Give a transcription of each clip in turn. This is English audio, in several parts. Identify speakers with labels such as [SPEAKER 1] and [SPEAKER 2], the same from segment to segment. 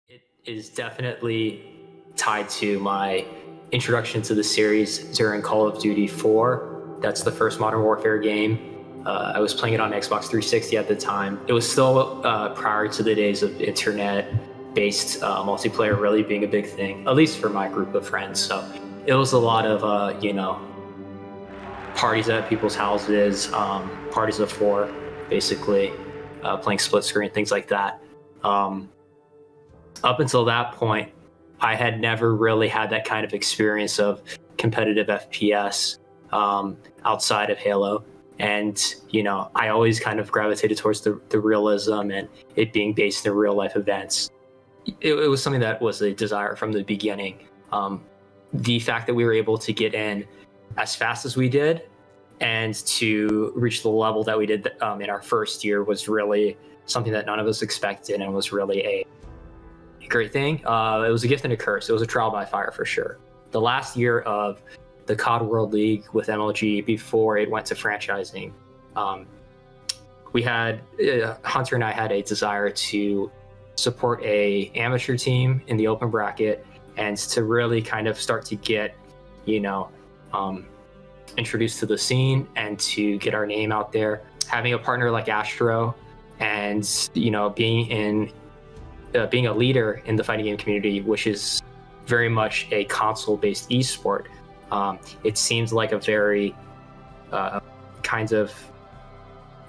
[SPEAKER 1] It is definitely tied to my introduction to the series during Call of Duty 4. That's the first Modern Warfare game. I was playing it on Xbox 360 at the time. It was still prior to the days of internet-based multiplayer really being a big thing, at least for my group of friends. So it was a lot of, parties at people's houses, parties of four, basically, playing split screen, things like that. Up until that point, I had never really had that kind of experience of competitive FPS outside of Halo. And, I always kind of gravitated towards the realism and it being based in real life events. It was something that was a desire from the beginning. The fact that we were able to get in as fast as we did and to reach the level that we did in our first year was really something that none of us expected and was really a great thing. It was a gift and a curse. It was a trial by fire for sure. The last year of the COD World League with MLG before it went to franchising, we had Hunter and I had a desire to support a amateur team in the open bracket and to really kind of start to get, introduced to the scene and to get our name out there. Having a partner like Astro and, being a leader in the fighting game community, which is very much a console-based esport, it seems like a very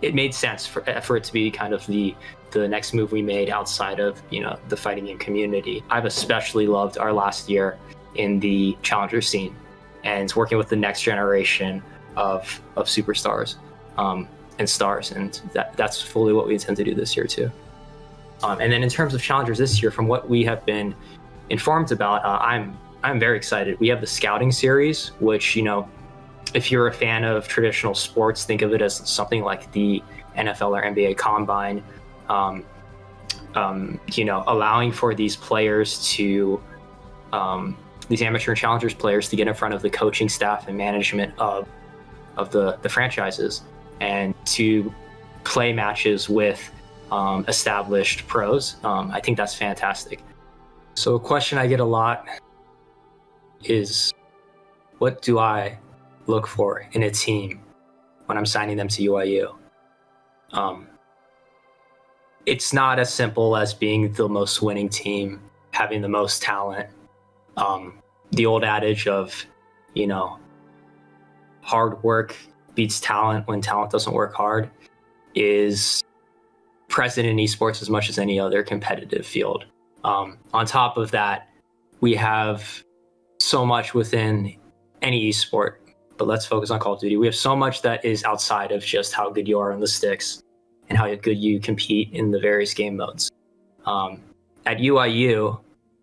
[SPEAKER 1] it made sense for it to be kind of the next move we made outside of the fighting game community. I've especially loved our last year in the challenger scene and working with the next generation of superstars and stars, and that's fully what we intend to do this year too. And then in terms of challengers this year, from what we have been informed about, I'm very excited. We have the scouting series, which, if you're a fan of traditional sports, think of it as something like the NFL or NBA combine, allowing for these players to, these amateur and challengers players to get in front of the coaching staff and management of the franchises and to play matches with established pros. I think that's fantastic. So a question I get a lot is, what do I look for in a team when I'm signing them to UIU? It's not as simple as being the most winning team, having the most talent. The old adage of, hard work beats talent when talent doesn't work hard is present in esports as much as any other competitive field. On top of that, we have so much within any esport, but let's focus on Call of Duty. We have so much that is outside of just how good you are on the sticks and how good you compete in the various game modes. At UIU,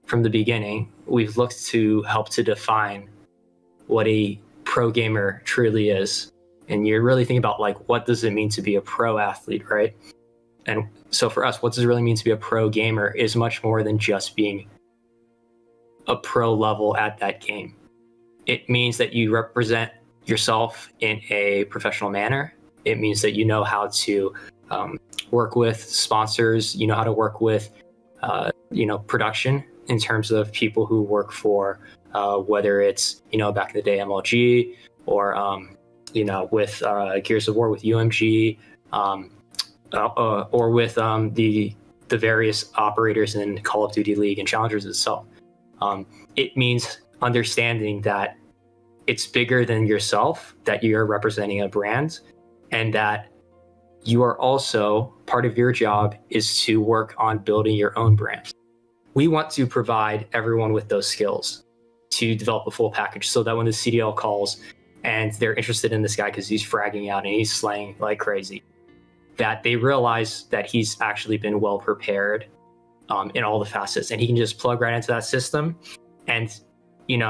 [SPEAKER 1] from the beginning, we've looked to help to define what a pro gamer truly is. And you're really thinking about, what does it mean to be a pro athlete, right? And so for us, what does it really mean to be a pro gamer is much more than just being a pro level at that game. It means that you represent yourself in a professional manner. It means that you know how to work with sponsors, you know how to work with, production in terms of people who work for, whether it's, back in the day, MLG or, with Gears of War with UMG, or with the various operators in Call of Duty League and Challengers itself. It means understanding that it's bigger than yourself, that you're representing a brand, and that you are also, part of your job is to work on building your own brand. We want to provide everyone with those skills to develop a full package so that when the CDL calls and they're interested in this guy because he's fragging out and he's slaying like crazy, that they realize that he's actually been well prepared in all the facets, and he can just plug right into that system. And, in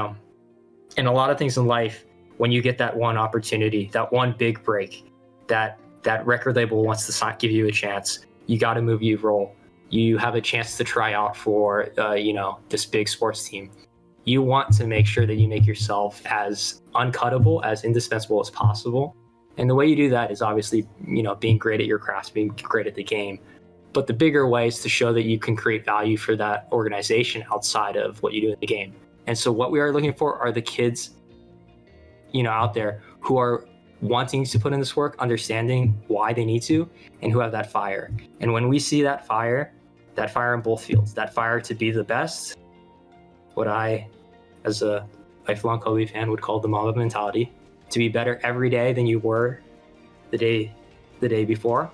[SPEAKER 1] a lot of things in life, when you get that one opportunity, that one big break, that record label wants to give you a chance, you got to move your role. You have a chance to try out for, this big sports team. You want to make sure that you make yourself as uncuttable, as indispensable as possible. And the way you do that is obviously, being great at your craft, being great at the game, But the bigger way is to show that you can create value for that organization outside of what you do in the game. And so what we are looking for are the kids, out there who are wanting to put in this work, understanding why they need to, and who have that fire. And when we see that fire in both fields, that fire to be the best, what I, as a lifelong Kobe fan, would call the Mamba mentality, to be better every day than you were the day before,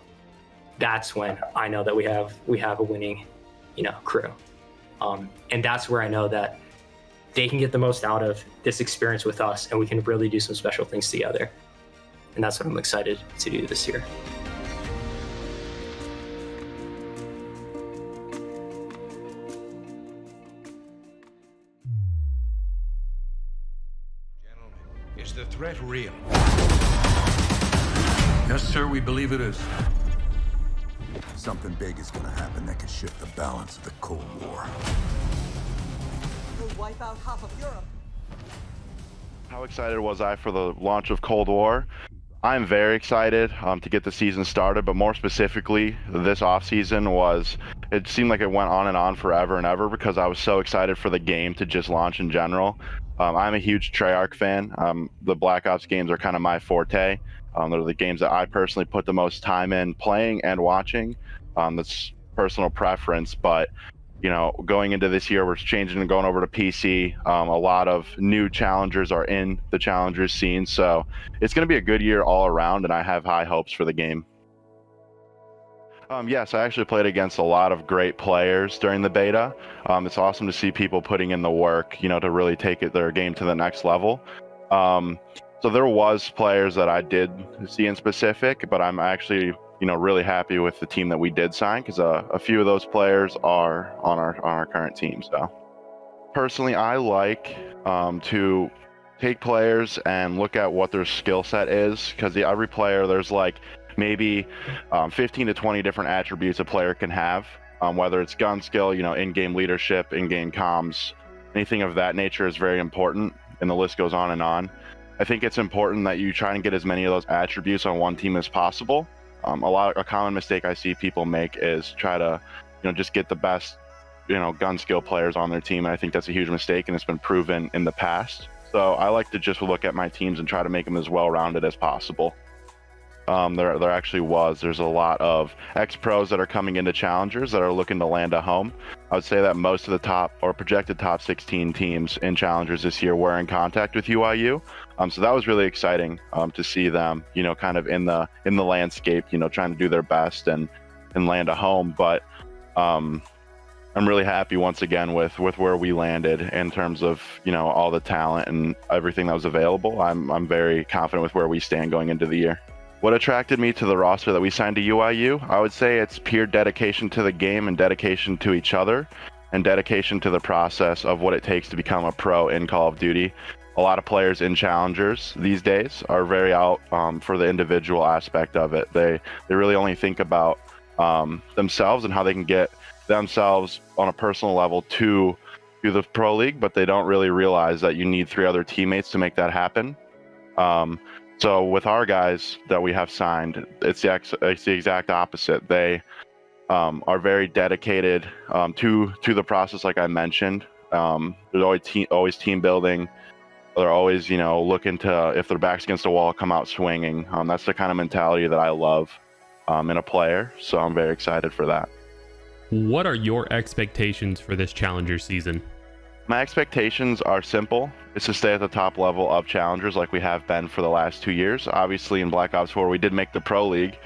[SPEAKER 1] that's when I know that we have a winning, crew. And that's where I know that they can get the most out of this experience with us, and we can really do some special things together. And that's what I'm excited to do this year.
[SPEAKER 2] Gentlemen, is the threat real? Yes, sir, we believe it is.
[SPEAKER 3] Something big is gonna happen that could shift the balance of the Cold War.
[SPEAKER 4] We'll wipe out half of Europe.
[SPEAKER 5] How excited was I for the launch of Cold War? I'm very excited to get the season started, but more specifically, this offseason it seemed like it went on and on forever and ever because I was so excited for the game to just launch in general. I'm a huge Treyarch fan. The Black Ops games are kind of my forte. They're the games that I personally put the most time in playing and watching. That's personal preference, but going into this year, we're changing and going over to PC. A lot of new challengers are in the challengers scene, so it's going to be a good year all around, and I have high hopes for the game. Yes, I actually played against a lot of great players during the beta. It's awesome to see people putting in the work, to really take their game to the next level. So there was players that I did see in specific, but I'm actually really happy with the team that we did sign because a few of those players are on our current team. So personally, I like to take players and look at what their skill set is, because every player, there's like maybe 15 to 20 different attributes a player can have, whether it's gun skill, in-game leadership, in-game comms, anything of that nature is very important, and the list goes on and on. I think it's important that you try and get as many of those attributes on one team as possible. A common mistake I see people make is try to, just get the best, gun skill players on their team. And I think that's a huge mistake, and it's been proven in the past. So I like to just look at my teams and try to make them as well-rounded as possible. There's a lot of ex-pros that are coming into challengers that are looking to land a home. I would say that most of the top or projected top 16 teams in challengers this year were in contact with UIU. So that was really exciting to see them, kind of in the landscape, trying to do their best and land a home. But I'm really happy once again with where we landed in terms of, all the talent and everything that was available. I'm very confident with where we stand going into the year. What attracted me to the roster that we signed to UIU? I would say it's pure dedication to the game and dedication to each other and dedication to the process of what it takes to become a pro in Call of Duty. A lot of players in challengers these days are very out for the individual aspect of it. They really only think about themselves and how they can get themselves on a personal level to the pro league, but they don't really realize that you need 3 other teammates to make that happen. So with our guys that we have signed, it's the exact opposite. They are very dedicated to the process, like I mentioned. There's always team building. They're always, looking to, if their back's against a wall, come out swinging. That's the kind of mentality that I love in a player. So I'm very excited for that.
[SPEAKER 6] What are your expectations for this Challenger season?
[SPEAKER 5] My expectations are simple. It's to stay at the top level of challengers like we have been for the last 2 years. Obviously in Black Ops 4 we did make the Pro League,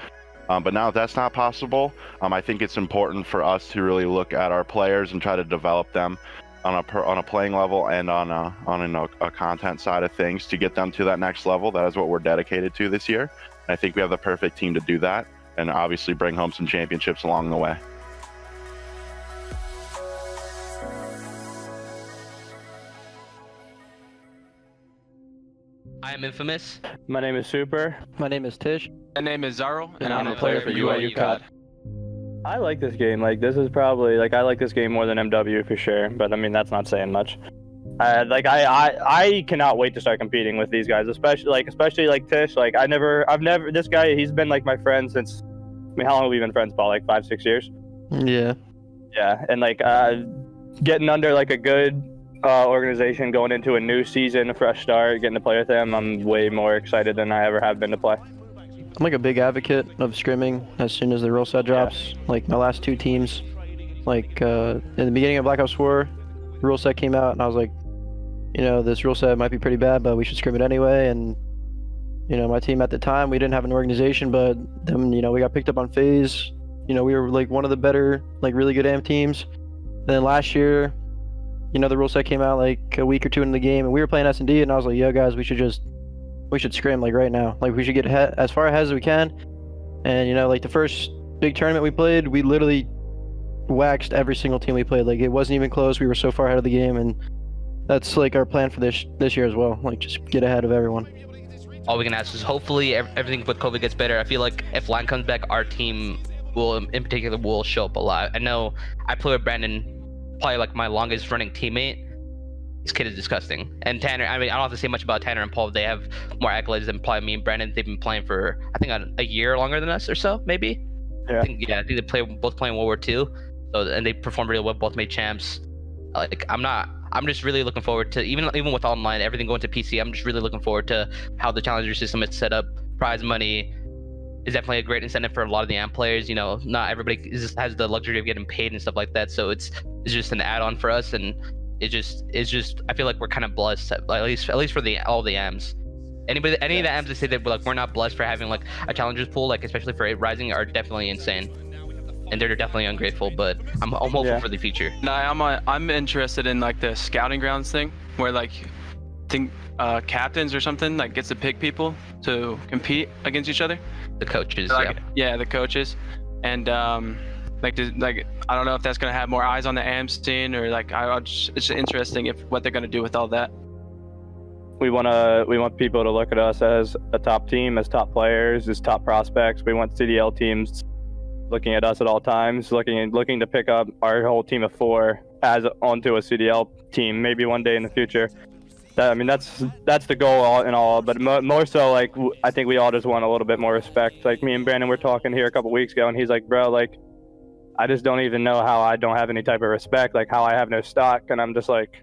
[SPEAKER 5] but now that's not possible. I think it's important for us to really look at our players and try to develop them on a playing level and on a content side of things to get them to that next level. That is what we're dedicated to this year. And I think we have the perfect team to do that, and obviously bring home some championships along the way.
[SPEAKER 7] I am Infamous.
[SPEAKER 8] My name is Super.
[SPEAKER 9] My name is TISCH.
[SPEAKER 10] My name is ZYRAL,
[SPEAKER 9] and I'm a player for UIU COD.
[SPEAKER 8] I like this game. This is probably, I like this game more than MW for sure, but I mean, that's not saying much. I cannot wait to start competing with these guys, especially TISCH. This guy, he's been my friend since, how long have we been friends, Paul? 5-6 years?
[SPEAKER 9] Yeah.
[SPEAKER 8] Yeah, and like getting under like a good organization, going into a new season, a fresh start, getting to play with them, I'm way more excited than I ever have been to play.
[SPEAKER 9] I'm like a big advocate of scrimming as soon as the rule set drops. Like my last 2 teams, like in the beginning of Black Ops 4, the rule set came out and I was like, you know, this rule set might be pretty bad, but we should scrim it anyway. And you know, my team at the time, we didn't have an organization, but then, you know, we got picked up on FaZe. You know, we were like one of the better, like really good AM teams. And then last year, you know, the rule set came out like a week or 2 into the game, and we were playing S&D, and I was like, yo guys, we should scrim like right now. Like we should get as far ahead as we can. And you know, like the first big tournament we played, we literally waxed every single team we played. Like it wasn't even close. We were so far ahead of the game, and that's like our plan for this year as well. Like just get ahead of everyone.
[SPEAKER 4] All we can ask is hopefully everything with COVID gets better. I feel like if LAN comes back, our team will, in particular, will show up a lot. I know I play with Brandon, probably like my longest running teammate. This kid is disgusting. And Tanner, I mean, I don't have to say much about Tanner and Paul. They have more accolades than probably me and Brandon. They've been playing for, I think, a year longer than us or so, maybe.
[SPEAKER 8] Yeah.
[SPEAKER 4] I think they both playing World War II. So, and they performed really well, both made champs. Like, I'm just really looking forward to, even with online, everything going to PC, I'm just really looking forward to how the Challenger system is set up. Prize money is definitely a great incentive for a lot of the AMP players. You know, not everybody has the luxury of getting paid and stuff like that. So it's just an add-on for us, and it's just I feel like we're kind of blessed, at least for all the AMs. Any of the AMs that say that we're not blessed for having like a Challengers pool, like especially for Rising, are definitely insane. And they're definitely ungrateful, but I'm hopeful for the future.
[SPEAKER 7] No, I'm interested in like the scouting grounds thing, where like captains or something like gets to pick people to compete against each other.
[SPEAKER 4] The coaches,
[SPEAKER 7] like, yeah, the coaches, and like I don't know if that's gonna have more eyes on the AM scene, or like it's interesting what they're gonna do with all that.
[SPEAKER 8] We want people to look at us as a top team, as top players, as top prospects. We want CDL teams looking at us at all times, looking to pick up our whole team of 4 as onto a CDL team, maybe one day in the future. I mean, that's the goal in all, but more so, like, I think we all just want a little bit more respect. Like, me and Brandon were talking here a couple weeks ago, and he's like, bro, like, I just don't even know how I don't have any type of respect, like how I have no stock. And I'm just like,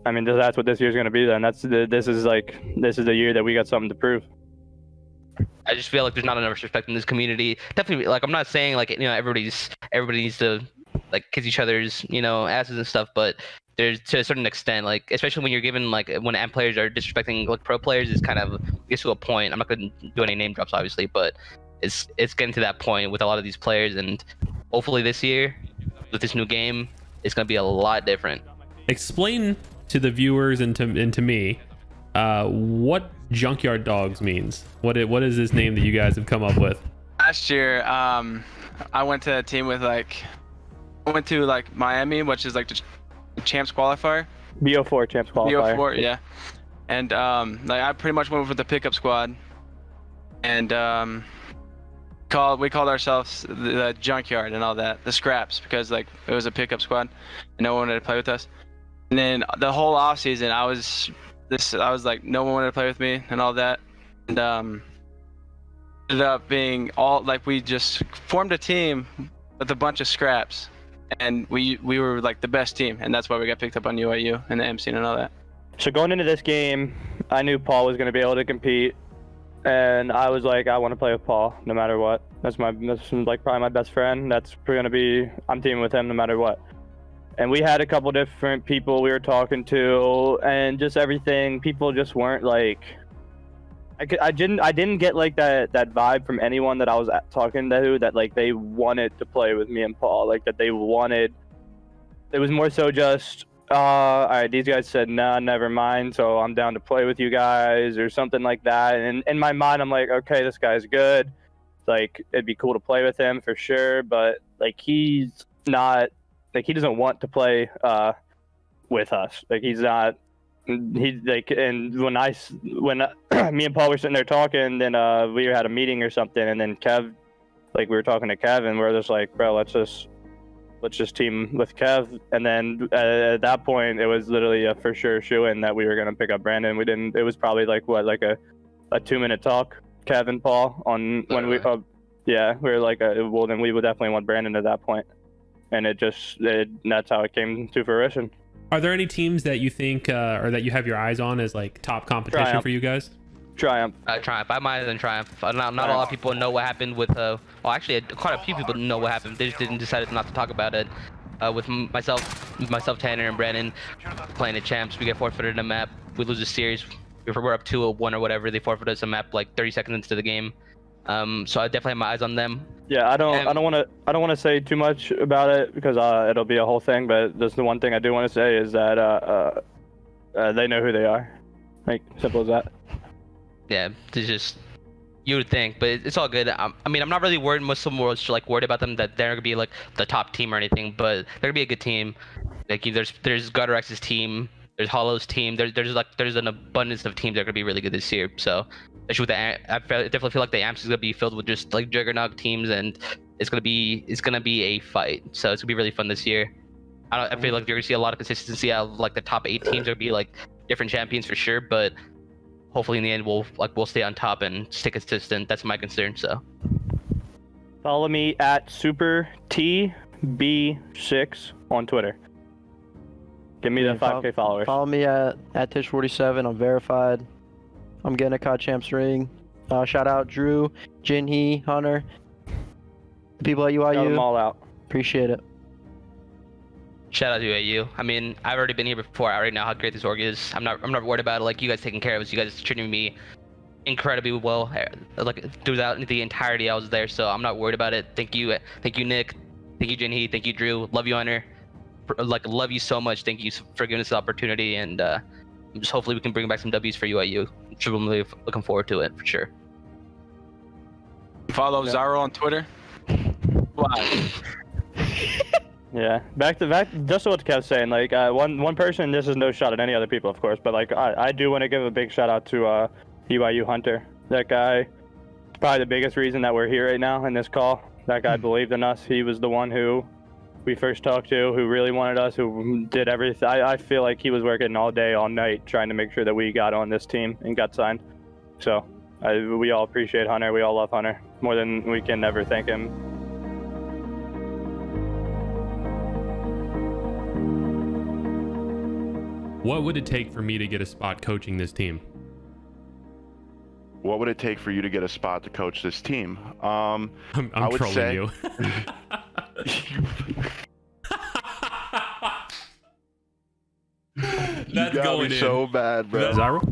[SPEAKER 8] I mean, that's what this year's going to be then. This is the year that we got something to prove.
[SPEAKER 4] I just feel like there's not enough respect in this community. Definitely, like, I'm not saying like, you know, everybody needs to like kiss each other's, you know, asses and stuff, but there's, to a certain extent, like, especially when you're given, like, when AMP players are disrespecting like pro players, it's kind of gets to a point. I'm not going to do any name drops, obviously, but it's getting to that point with a lot of these players, and hopefully this year with this new game, it's going to be a lot different. Explain
[SPEAKER 6] to the viewers and to me what Junkyard Dogs means. What is this name that you guys have come up with?
[SPEAKER 7] Last year, I went to a team with I went to like Miami, which is like the champs qualifier.
[SPEAKER 8] BO4 champs qualifier.
[SPEAKER 7] BO4, yeah. And like I pretty much went with the pickup squad, and we called ourselves the Junkyard and all that, the Scraps, because like it was a pickup squad, and no one wanted to play with us. And then the whole off season, I was like, no one wanted to play with me and all that, and ended up being all like, we just formed a team with a bunch of scraps, and we were like the best team, and that's why we got picked up on UIU and the M scene and all that.
[SPEAKER 8] So going into this game, I knew Paul was going to be able to compete, and I was like, I want to play with Paul no matter what. That's like probably my best friend. That's going to be, I'm teaming with him no matter what. And we had a couple different people we were talking to, and just everything. People just weren't like, I didn't get like that vibe from anyone that I was talking to, that like they wanted to play with me and Paul, like that they wanted. It was more so just, all right, these guys said nah, never mind, so I'm down to play with you guys or something like that. And in my mind, I'm like, okay, this guy's good. Like, it'd be cool to play with him for sure, but like he's not. Like, he doesn't want to play with us. Like, he's not. He's like, and when me and Paul were sitting there talking, then we had a meeting or something, and then Kev, like, we were talking to Kev, and we're just like, bro, let's just team with Kev. And then at that point, it was literally a for sure shoe-in that we were gonna pick up Brandon. We didn't. It was probably like a 2-minute talk, Kev and Paul, on when we yeah, we were like, well, then we would definitely want Brandon at that point, and that's how it came to fruition.
[SPEAKER 6] Are there any teams that you think or that you have your eyes on as like top competition
[SPEAKER 8] Triumph.
[SPEAKER 6] for you guys?
[SPEAKER 8] Triumph.
[SPEAKER 4] Triumph. I might than Triumph. Not a lot of people know what happened with. Well, actually, quite a few people know what happened. They just didn't decide not to talk about it. With myself, Tanner, and Brandon playing the champs, we get forfeited a map. We lose a series. If we're up 2-1 or whatever, they forfeit us a map like 30 seconds into the game. So I definitely have my eyes on them.
[SPEAKER 8] Yeah, I don't want to say too much about it because it'll be a whole thing. But that's the one thing I do want to say is that they know who they are. Like, simple as that.
[SPEAKER 4] Yeah, it's just, you would think, but it's all good. I mean, I'm not really worried. Most of them were like worried about them that they're gonna be like the top team or anything, but they're gonna be a good team. Like there's Gutterx's team, there's Hollow's team. There's an abundance of teams that are gonna be really good this year. So especially with the I definitely feel like the AMPS is gonna be filled with just like juggernaut teams, and it's gonna be a fight. So it's gonna be really fun this year. I feel like you're gonna see a lot of consistency out of like the top 8 teams. Are gonna be like different champions for sure, but hopefully in the end we'll stay on top and stay consistent. That's my concern. So
[SPEAKER 8] follow me at SuperTB6 on Twitter. Give me the 5K followers.
[SPEAKER 9] Follow me at TISCH47. I'm verified. I'm getting a COD Champs ring. Shout out Drew, Jinhee, Hunter, the people at UIU.
[SPEAKER 8] Shout them all out.
[SPEAKER 9] Appreciate it.
[SPEAKER 4] Shout out to UIU. I mean, I've already been here before. I already know how great this org is. I'm not worried about it. Like, you guys taking care of us. You guys treating me incredibly well. Like throughout the entirety I was there, so I'm not worried about it. Thank you Nick. Thank you Jinhee. Thank you Drew. Love you Hunter. Like, love you so much. Thank you for giving us the opportunity, and just hopefully we can bring back some W's for UIU. I'm really looking forward to it for sure.
[SPEAKER 7] Follow ZYRAL on Twitter. Wow.
[SPEAKER 8] Yeah, back just what Kev's saying, like one person, this is no shot at any other people of course, but like I do want to give a big shout out to UIU Hunter. That guy is probably the biggest reason that we're here right now in this call. That guy believed in us. He was the one who we first talked to, who really wanted us, who did everything. I feel like he was working all day, all night, trying to make sure that we got on this team and got signed. So we all appreciate Hunter. We all love Hunter more than we can ever thank him.
[SPEAKER 6] What would it take for me to get a spot coaching this team?
[SPEAKER 5] What would it take for you to get a spot to coach this team?
[SPEAKER 6] I'm
[SPEAKER 5] I would
[SPEAKER 6] trolling
[SPEAKER 5] say...
[SPEAKER 6] you. That's
[SPEAKER 5] you got
[SPEAKER 6] going
[SPEAKER 5] me
[SPEAKER 6] in
[SPEAKER 5] so bad, bro.
[SPEAKER 6] ZYRAL?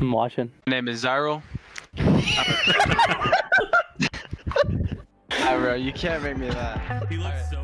[SPEAKER 8] I'm watching.
[SPEAKER 7] My name is ZYRAL. Bro, you can't make me laugh.
[SPEAKER 6] He looks so